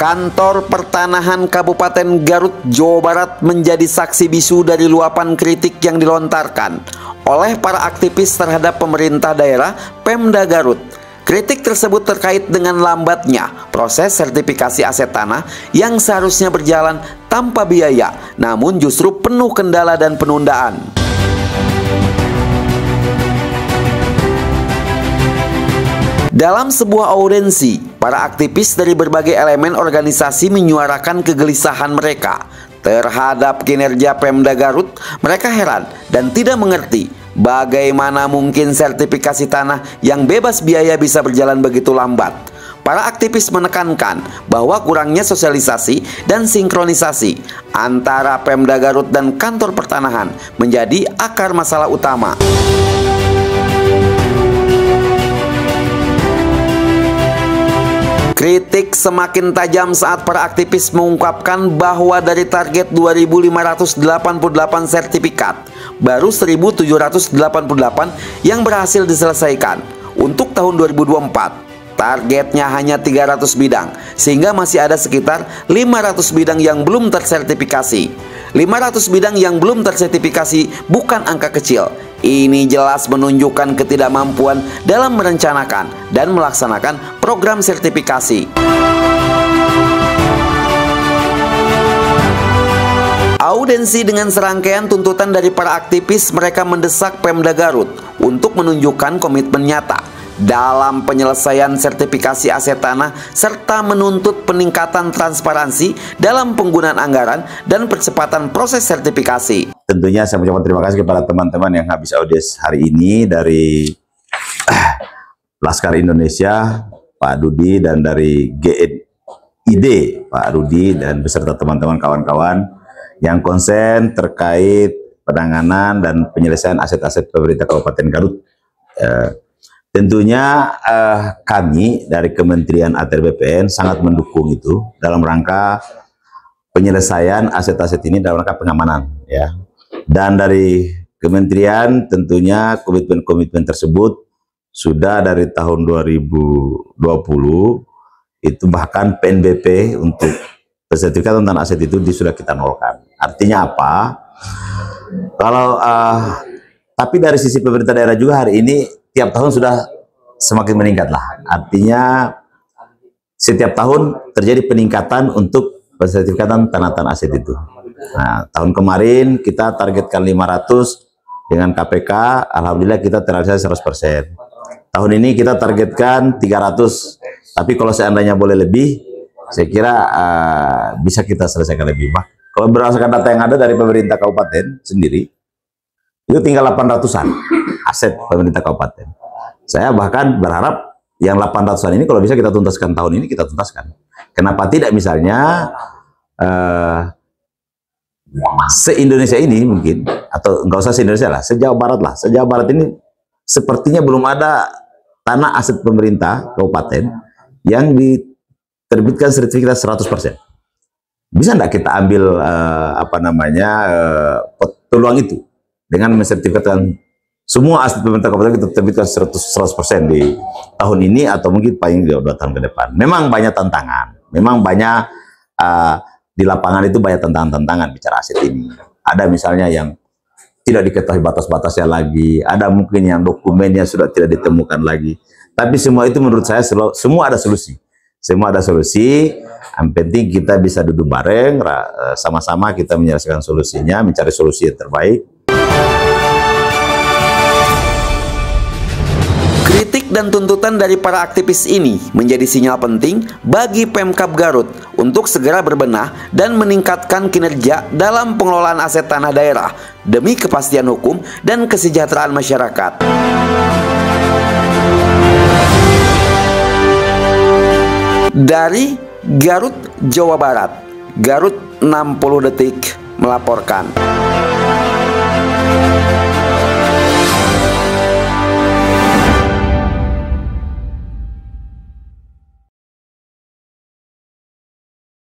Kantor Pertanahan Kabupaten Garut, Jawa Barat menjadi saksi bisu dari luapan kritik yang dilontarkan oleh para aktivis terhadap pemerintah daerah Pemda Garut. Kritik tersebut terkait dengan lambatnya proses sertifikasi aset tanah yang seharusnya berjalan tanpa biaya, namun justru penuh kendala dan penundaan. Dalam sebuah audensi, para aktivis dari berbagai elemen organisasi menyuarakan kegelisahan mereka terhadap kinerja Pemda Garut. Mereka heran dan tidak mengerti bagaimana mungkin sertifikasi tanah yang bebas biaya bisa berjalan begitu lambat. Para aktivis menekankan bahwa kurangnya sosialisasi dan sinkronisasi antara Pemda Garut dan kantor pertanahan menjadi akar masalah utama. Kritik semakin tajam saat para aktivis mengungkapkan bahwa dari target 2.588 sertifikat, baru 1.788 yang berhasil diselesaikan. Untuk tahun 2024, targetnya hanya 300 bidang, sehingga masih ada sekitar 500 bidang yang belum tersertifikasi. 500 bidang yang belum tersertifikasi bukan angka kecil. Ini jelas menunjukkan ketidakmampuan dalam merencanakan dan melaksanakan program sertifikasi. Audensi dengan serangkaian tuntutan dari para aktivis, mereka mendesak Pemda Garut untuk menunjukkan komitmen nyata dalam penyelesaian sertifikasi aset tanah serta menuntut peningkatan transparansi dalam penggunaan anggaran dan percepatan proses sertifikasi. Tentunya saya mengucapkan terima kasih kepada teman-teman yang habis audiens hari ini dari Laskar Indonesia, Pak Dudi, dan dari GID, Pak Rudi, dan beserta teman-teman kawan-kawan yang konsen terkait penanganan dan penyelesaian aset-aset pemerintah Kabupaten Garut. Tentunya kami dari Kementerian ATR BPN sangat mendukung itu dalam rangka penyelesaian aset-aset ini dalam rangka pengamanan, ya. Dan dari kementerian tentunya komitmen-komitmen tersebut sudah dari tahun 2020 itu, bahkan PNBP untuk sertifikat tentang aset itu sudah kita nolkan. Artinya apa? Kalau tapi dari sisi pemerintah daerah juga hari ini tiap tahun sudah semakin meningkat lah. Artinya setiap tahun terjadi peningkatan untuk pensertifikatan tanah-tanah aset itu. Nah, tahun kemarin kita targetkan 500 dengan KPK, alhamdulillah kita terrealisasi 100%. Tahun ini kita targetkan 300, tapi kalau seandainya boleh lebih, saya kira bisa kita selesaikan lebih. Kalau berdasarkan data yang ada dari pemerintah kabupaten sendiri, itu tinggal 800-an aset pemerintah kabupaten. Saya bahkan berharap yang 800-an ini kalau bisa kita tuntaskan tahun ini, kita tuntaskan. Kenapa tidak misalnya se-Indonesia ini mungkin, atau nggak usah se-Indonesia lah, se-Jawa Barat lah. Se-Jawa Barat ini sepertinya belum ada tanah aset pemerintah kabupaten yang diterbitkan sertifikat 100%. Bisa nggak kita ambil peluang itu dengan mensertifikatkan semua aset pemerintah kabupaten kita terbitkan 100% di tahun ini atau mungkin paling 2 tahun ke depan. Memang banyak tantangan, memang banyak di lapangan itu banyak tantangan bicara aset ini. Ada misalnya yang tidak diketahui batas-batasnya lagi, ada mungkin yang dokumennya sudah tidak ditemukan lagi. Tapi semua itu menurut saya semua ada solusi. Semua ada solusi. Yang penting kita bisa duduk bareng, sama-sama kita menyelesaikan solusinya, mencari solusi yang terbaik. Kritik dan tuntutan dari para aktivis ini menjadi sinyal penting bagi Pemkab Garut untuk segera berbenah dan meningkatkan kinerja dalam pengelolaan aset tanah daerah demi kepastian hukum dan kesejahteraan masyarakat. Dari Garut, Jawa Barat, Garut 60 Detik melaporkan.